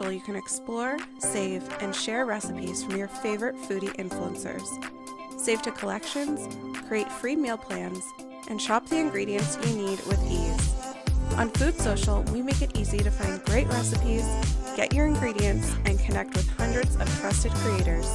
You can explore, save, and share recipes from your favorite foodie influencers. Save to collections, create free meal plans, and shop the ingredients you need with ease. On Food Social, we make it easy to find great recipes, get your ingredients, and connect with hundreds of trusted creators.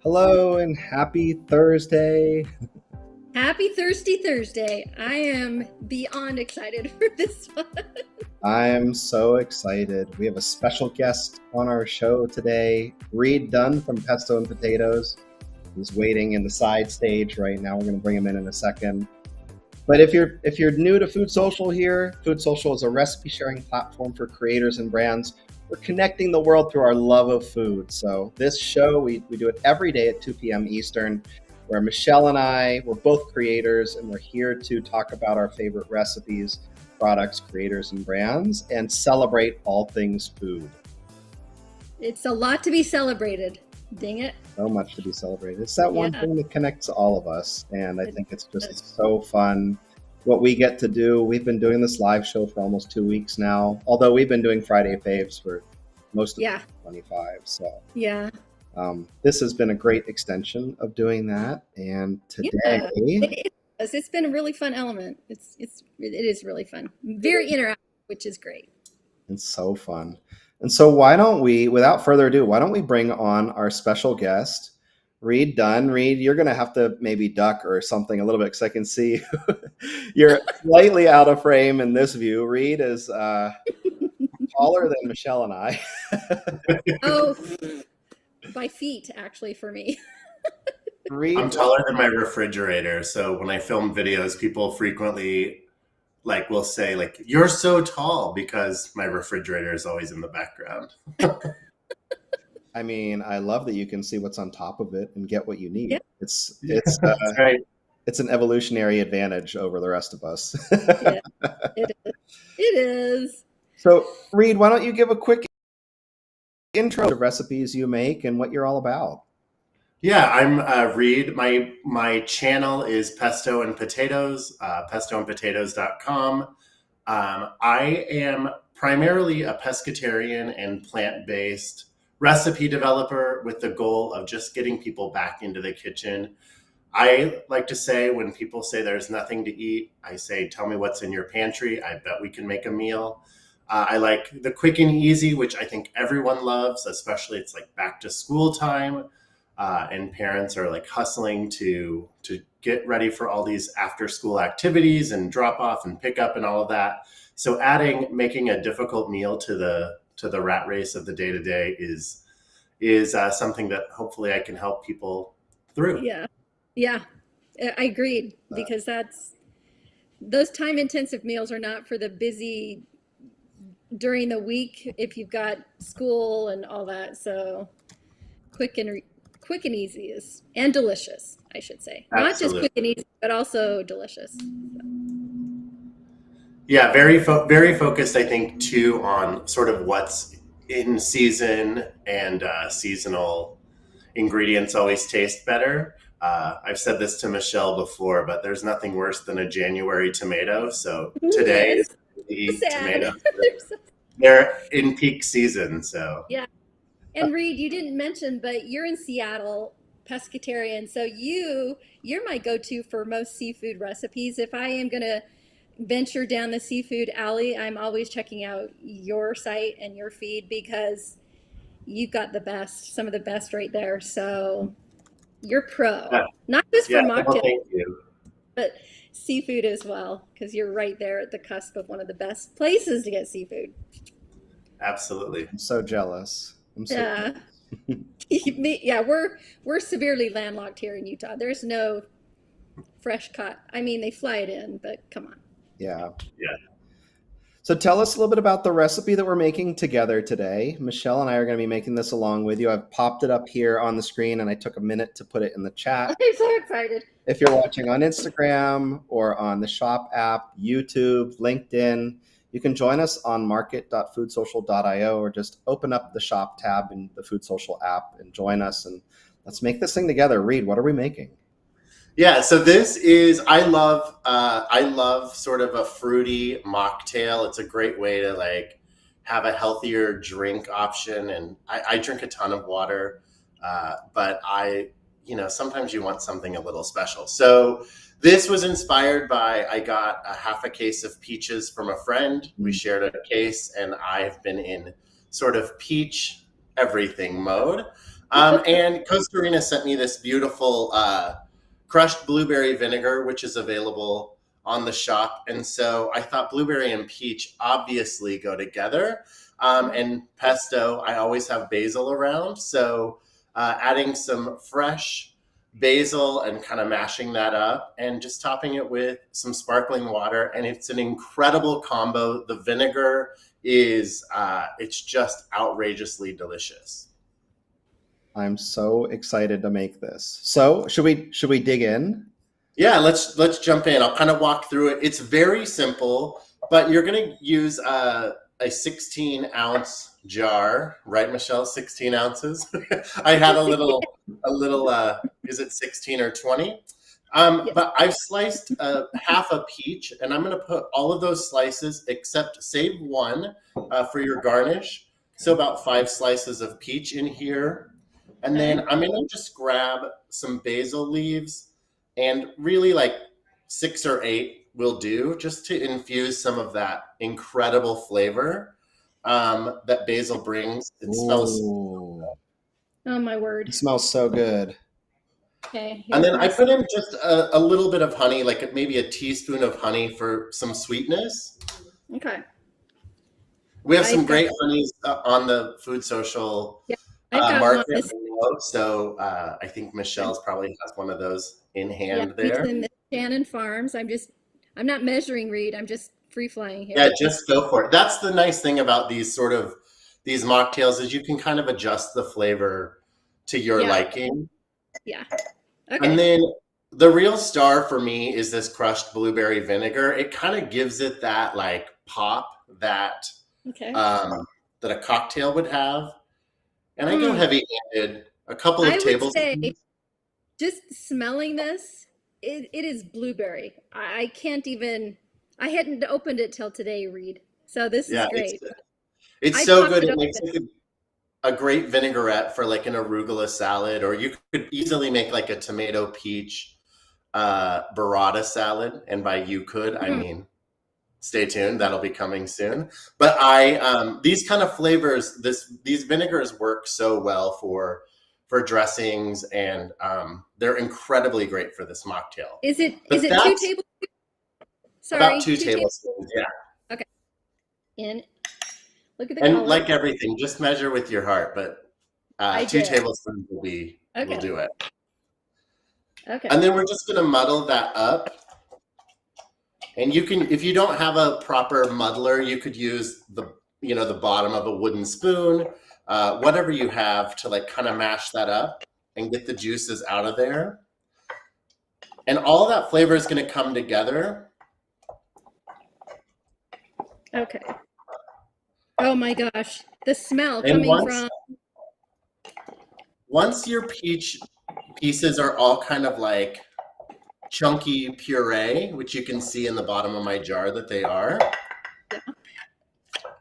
Hello and happy Thursday. Happy Thirsty Thursday. I am beyond excited for this one. I am so excited. We have a special guest on our show today, Dunn from Pesto and Potatoes. He's waiting in the side stage right now. We're going to bring him in a second. But if you're new to Food Social here, Food Social is a recipe sharing platform for creators and brands. We're connecting the world through our love of food. So this show, we do it every day at 2 p.m. Eastern, where Michelle and I, we're both creators, and we're here to talk about our favorite recipes, products, creators, and brands, and celebrate all things food. It's a lot to be celebrated. Dang it. So much to be celebrated. It's that one thing that connects all of us, and I think it's just so fun. What we get to do, we've been doing this live show for almost 2 weeks now, although we've been doing Friday Faves for most of 2025. So this has been a great extension of doing that. And today, it's been a really fun element. It is really fun. Very interactive, which is great. It's so fun. And so why don't we, without further ado, why don't we bring on our special guest, Dunn. You're going to have to maybe duck or something a little bit because I can see you're slightly out of frame in this view. Reed is taller than Michelle and I. Oh, by feet, actually, for me. I'm taller than my refrigerator. So when I film videos, people frequently will say, you're so tall, because my refrigerator is always in the background. I mean, I love that you can see what's on top of it and get what you need. Yeah. It's right. It's an evolutionary advantage over the rest of us. Yeah, it is. So, Reed, why don't you give a quick intro to recipes you make and what you're all about? Yeah, I'm Reed. My channel is Pesto and Potatoes, pestoandpotatoes.com. I am primarily a pescatarian and plant-based recipe developer with the goal of just getting people back into the kitchen. I like to say, when people say there's nothing to eat, I say, tell me what's in your pantry. I bet we can make a meal. I like the quick and easy, which I think everyone loves, especially it's back to school time. And parents are hustling to get ready for all these after school activities and drop off and pick up and all of that. So making a difficult meal to the rat race of the day to day is something that hopefully I can help people through. Yeah, I agreed, because those time intensive meals are not for the busy during the week if you've got school and all that. So quick and easy and delicious, I should say. Absolutely. Not just quick and easy, but also delicious. So. Yeah, very focused, I think, too, on sort of what's in season, and seasonal ingredients always taste better. I've said this to Michelle before, but there's nothing worse than a January tomato. So today is tomatoes. They're in peak season, so. Yeah. And Reed, you didn't mention, but you're in Seattle, pescatarian. So you're my go-to for most seafood recipes. If I am going to venture down the seafood alley, I'm always checking out your site and your feed, because you've got some of the best right there. So you're pro, not just for mocktails, thank you, but seafood as well, because you're right there at the cusp of one of the best places to get seafood. Absolutely. I'm so jealous. Yeah, we're severely landlocked here in Utah. There's no fresh caught. I mean, they fly it in, but come on. Yeah. So tell us a little bit about the recipe that we're making together today. Michelle and I are going to be making this along with you. I've popped it up here on the screen and I took a minute to put it in the chat. I'm so excited. If you're watching on Instagram or on the Shop app, YouTube, LinkedIn, you can join us on market.foodsocial.io or just open up the Shop tab in the Food Social app and join us. And let's make this thing together. Reed, what are we making? Yeah, so this is I love sort of a fruity mocktail. It's a great way to like have a healthier drink option, and I drink a ton of water, but sometimes you want something a little special. So this was inspired by I got a half a case of peaches from a friend. We shared a case, and I've been in sort of peach everything mode. And Costa Rica sent me this beautiful crushed blueberry vinegar, which is available on the shop. And so I thought blueberry and peach obviously go together. And pesto, I always have basil around. So adding some fresh basil and kind of mashing that up and just topping it with some sparkling water. And it's an incredible combo. The vinegar is, it's just outrageously delicious. I'm so excited to make this. So should we dig in? Yeah, let's jump in. I'll kind of walk through it. It's very simple, but you're going to use a 16-ounce jar, right, Michelle? 16 ounces. I had a little. Is it 16 or 20? But I've sliced half a peach, and I'm going to put all of those slices, except save one for your garnish. So about 5 slices of peach in here. And then I'm going to just grab some basil leaves, and really like 6 or 8 will do, just to infuse some of that incredible flavor that basil brings. It smells. Oh my word! It smells so good. Okay. And then I put in just a little bit of honey, like maybe a teaspoon of honey for some sweetness. Okay. We have some great honeys on the Food Social market. So I think Michelle's probably has one of those in hand there. Using the Shannon Farms. I'm not measuring, Reed. I'm just free flying here. Yeah, just go for it. That's the nice thing about these mocktails is you can kind of adjust the flavor to your liking. Yeah. Okay. And then the real star for me is this crushed blueberry vinegar. It kind of gives it that like pop that that a cocktail would have. And I go heavy-handed, a couple of tablespoons. I would say, just smelling this, it is blueberry. I hadn't opened it till today, Reed. So this is great. It's so good. It makes like a great vinaigrette for like an arugula salad, or you could easily make like a tomato peach burrata salad. And by you could, I mean, stay tuned. That'll be coming soon. But these kind of flavors, these vinegars work so well for dressings, and they're incredibly great for this mocktail. Is it 2 tablespoons? Sorry, about 2 tablespoons. Yeah. Okay. And look at the color. Like everything, just measure with your heart. But 2 tablespoons will do it. Okay. And then we're just going to muddle that up. And you can, if you don't have a proper muddler, you could use the bottom of a wooden spoon, whatever you have to like kind of mash that up and get the juices out of there. And all that flavor is going to come together. Okay. Oh my gosh, the smell coming from. Once your peach pieces are all kind of like chunky puree, which you can see in the bottom of my jar that they are. Yeah.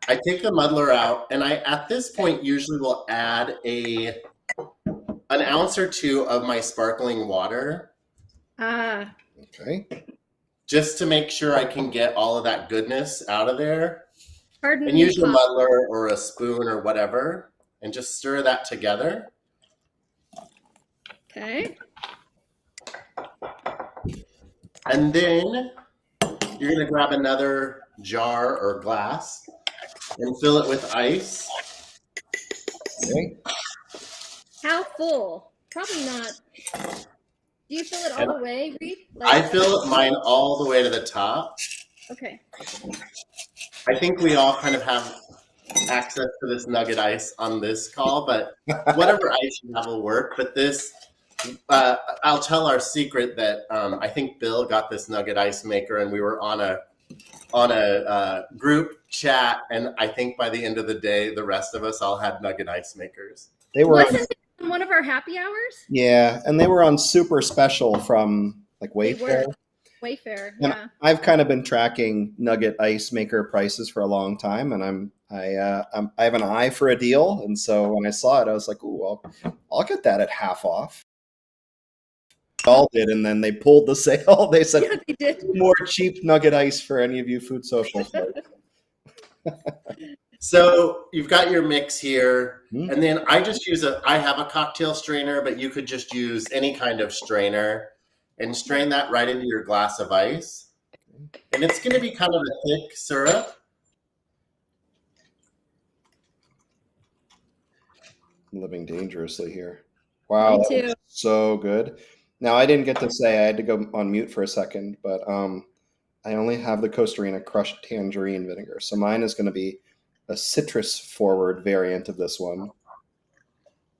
I take the muddler out, and I, at this point, usually will add an ounce or 2 of my sparkling water. Okay. Just to make sure I can get all of that goodness out of there. Pardon and use a muddler or a spoon or whatever, and just stir that together. Okay. And then you're going to grab another jar or glass and fill it with ice. Okay. How full? Probably not. Do you fill it all the way, Reed? I fill mine all the way to the top. Okay. I think we all kind of have access to this nugget ice on this call, but whatever ice you have will work. But this, I'll tell our secret that I think Bill got this nugget ice maker, and we were on a group chat, and I think by the end of the day, the rest of us all had nugget ice makers. They were Wasn't it on one of our happy hours? yeah, and they were on super special from like They Wayfair. were. Wayfair, And yeah. I've kind of been tracking nugget ice maker prices for a long time, and I have an eye for a deal. And so when I saw it, I was like, "Ooh, I'll get that at half off." All did, and then they pulled the sale. They said, Yeah, they did. "More cheap nugget ice for any of you food social folks." So you've got your mix here, Mhm. and then I have a cocktail strainer, but you could just use any kind of strainer and strain that right into your glass of ice. And it's going to be kind of a thick syrup. I'm living dangerously here. Wow, Me that too. was so good. Now I didn't get to say, I had to go on mute for a second, but I only have the Costa Rica crushed tangerine vinegar, so mine is going to be a citrus forward variant of this one.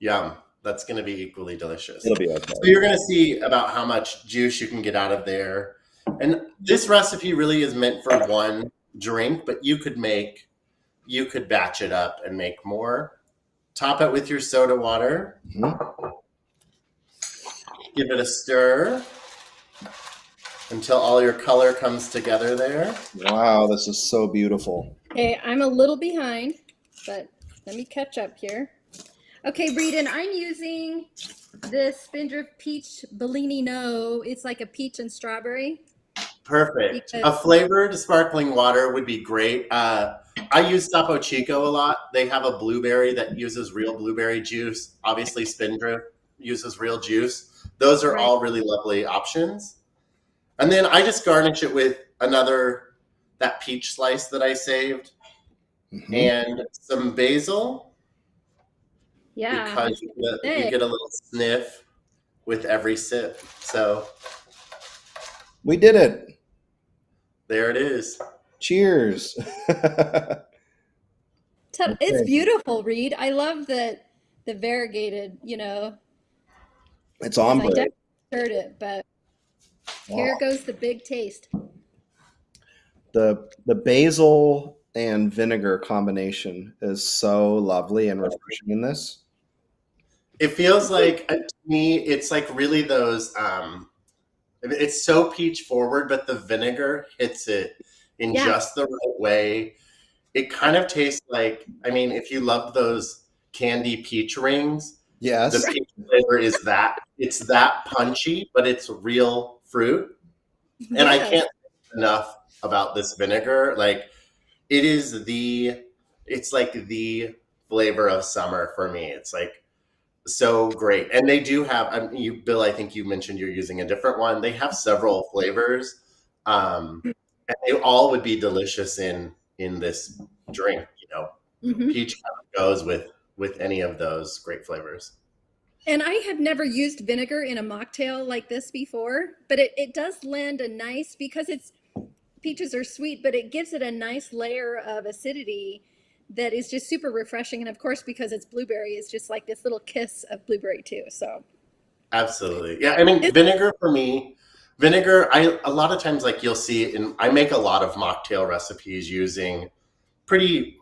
Yum. That's going to be equally delicious. It'll be okay. So you're going to see about how much juice you can get out of there. And this recipe really is meant for one drink, but you could batch it up and make more. Top it with your soda water. Mhm. Give it a stir until all your color comes together there. Wow, this is so beautiful. Okay, I'm a little behind, but let me catch up here. Okay, Reed, and I'm using this Spindrift Peach Bellini No. It's like a peach and strawberry. Perfect. Because- A flavored sparkling water would be great. I use Topo Chico a lot. They have a blueberry that uses real blueberry juice. Obviously, Spindrift uses real juice. Those are Right. all really lovely options. And then I just garnish it with that peach slice that I saved Mhm. and some basil Yeah. because you get a little sniff with every sip. So We did it. there it is. Cheers. It's beautiful, Reed. I love the variegated, It's 'cause I ombre. definitely heard it, but here Wow. goes the big taste. The basil and vinegar combination is so lovely and refreshing in this. It feels like to me, it's like really those. It's so peach forward, but the vinegar hits it in Yeah. just the right way. It kind of tastes like, I mean, if you love those candy peach rings, Yes. the peach flavor is that. It's that punchy, but it's real fruit. And I Yes. can't say enough about this vinegar. Like it's like the flavor of summer for me. It's like so great. And they do have, Bill, I think you mentioned you're using a different one. They have several flavors. And they all would be delicious in this drink, Mhm. Peach kind of goes with any of those great flavors. And I have never used vinegar in a mocktail like this before, but it does lend a nice, because peaches are sweet, but it gives it a nice layer of acidity that is just super refreshing. And of course, because it's blueberry, it's just like this little kiss of blueberry too. So Absolutely. Yeah. I mean, vinegar for me, a lot of times, like you'll see I make a lot of mocktail recipes using pretty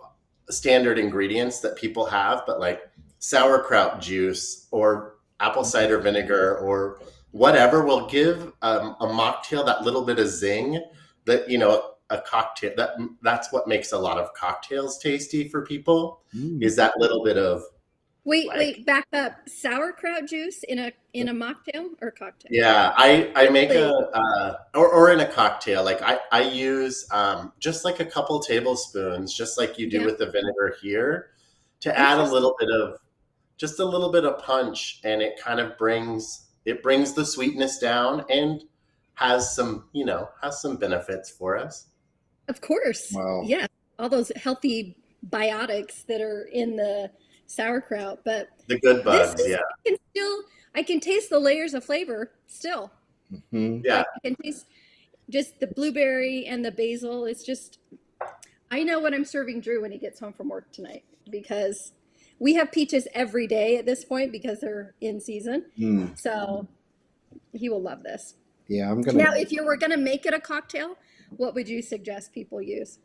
standard ingredients that people have, but like sauerkraut juice or apple cider vinegar or whatever will give a mocktail that little bit of zing that, a cocktail that's what makes a lot of cocktails tasty for people is that little bit of wait, back up. Sauerkraut juice in a mocktail or cocktail? yeah, I make or in a cocktail, like I use just like a couple tablespoons, just like you do Yeah. with the vinegar here, to add a little bit of punch, and it kind of brings the sweetness down and has some benefits for us. Of course. Wow. Yeah. All those healthy biotics that are in the sauerkraut, but The good bugs, this is, yeah. I can taste the layers of flavor still. Mhm. Yeah. Like, I can taste just the blueberry and the basil. It's just, I know what I'm serving Drew when he gets home from work tonight, because we have peaches every day at this point because they're in season. Mm. So he will love this. Yeah, I'm gonna. Now, if you were going to make it a cocktail, what would you suggest people use?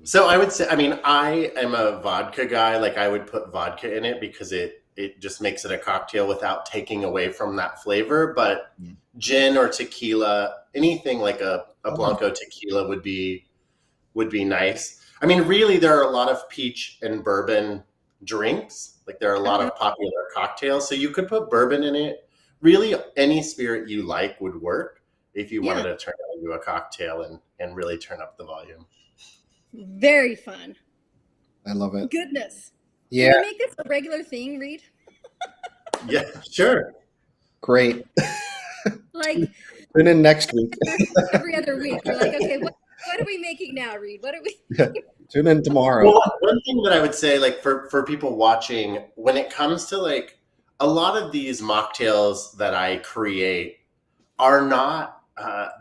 So I would say, I mean, I am a vodka guy. Like I would put vodka in it because it just makes it a cocktail without taking away from that flavor. But gin or tequila, anything like a Blanco tequila would be nice. I mean, really, there are a lot of peach and bourbon drinks. Like there are a lot of popular cocktails. So you could put bourbon in it. Really, any spirit you like would work if you wanted to turn it into a cocktail and really turn up the volume. Very fun. I love it. Goodness. Yeah. Can we make this a regular thing, Reed? Yeah, sure. Great. Like Tune in next week. every other week. We're like, okay, what are we making now, Reed? What are we? Tune in tomorrow. Well, one thing that I would say, like for people watching, when it comes to like a lot of these mocktails that I create are not,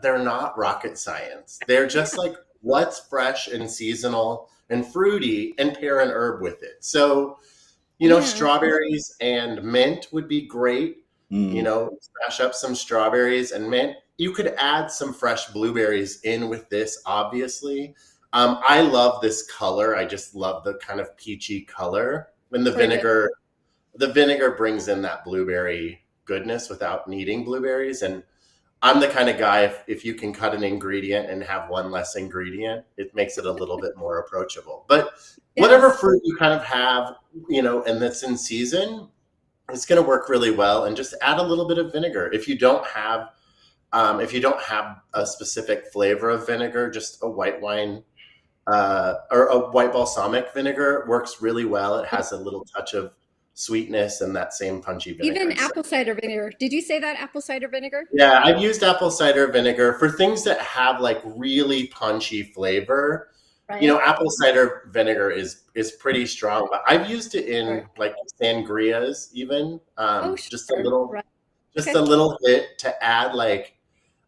they're not rocket science. They're just like what's fresh and seasonal and fruity and pair an herb with it. So, strawberries and mint would be great. Smash up some strawberries and mint. You could add some fresh blueberries in with this, obviously. I love this color. I just love the kind of peachy color. And the vinegar brings in that blueberry goodness without needing blueberries. And I'm the kind of guy, if you can cut an ingredient and have one less ingredient, it makes it a little bit more approachable. But whatever fruit you kind of have, and that's in season, it's going to work really well. And just add a little bit of vinegar. If you don't have a specific flavor of vinegar, just a white wine or a white balsamic vinegar works really well. It has a little touch of sweetness and that same punchy vinegar. Even apple cider vinegar. Did you say that, apple cider vinegar? Yeah, I've used apple cider vinegar for things that have like really punchy flavor. Right. Apple cider vinegar is pretty strong, but I've used it in like sangrias even. Just a little a little bit to add, like,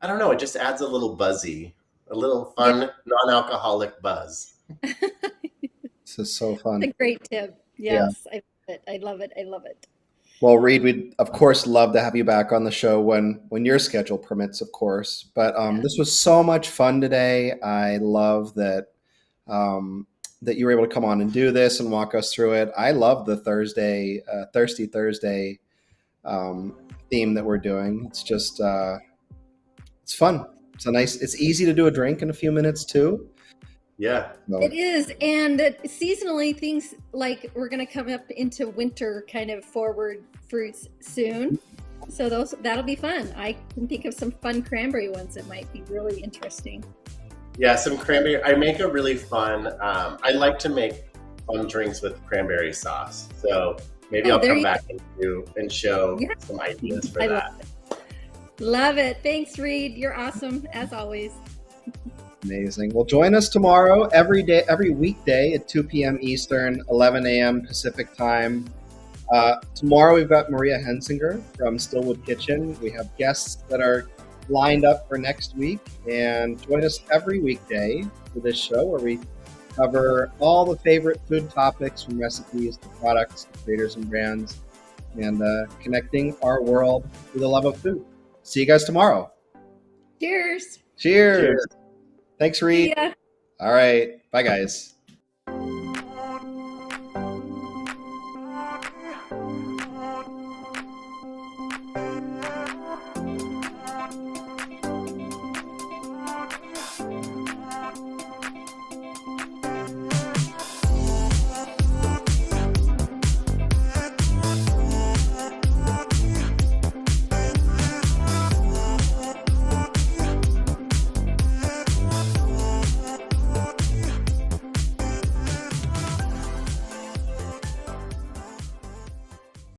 I don't know, it just adds a little buzzy, a little fun non-alcoholic buzz. This is so fun. That's a great tip. Yes, yeah. I love it. I love it. Well, Reed, we'd of course love to have you back on the show when your schedule permits, of course. But this was so much fun today. I love that you were able to come on and do this and walk us through it. I love the Thirsty Thursday theme that we're doing. It's just it's fun. It's easy to do a drink in a few minutes too. Yeah, it is. And seasonally, things like we're going to come up into winter kind of forward fruits soon. So that'll be fun. I can think of some fun cranberry ones that might be really interesting. Yeah, some cranberry. I make a really fun, I like to make fun drinks with cranberry sauce. So maybe I'll come back and show some ideas for that. Love it. Thanks, Reed. You're awesome, as always. Amazing. Well, join us tomorrow, every weekday at 2 p.m. Eastern, 11 a.m. Pacific time. Tomorrow we've got Maria Hensinger from Stillwood Kitchen. We have guests that are lined up for next week, and join us every weekday for this show where we cover all the favorite food topics, from recipes to products to creators and brands, and connecting our world with the love of food. See you guys tomorrow. Cheers. Cheers. Thanks, Reed. All right. Bye, guys.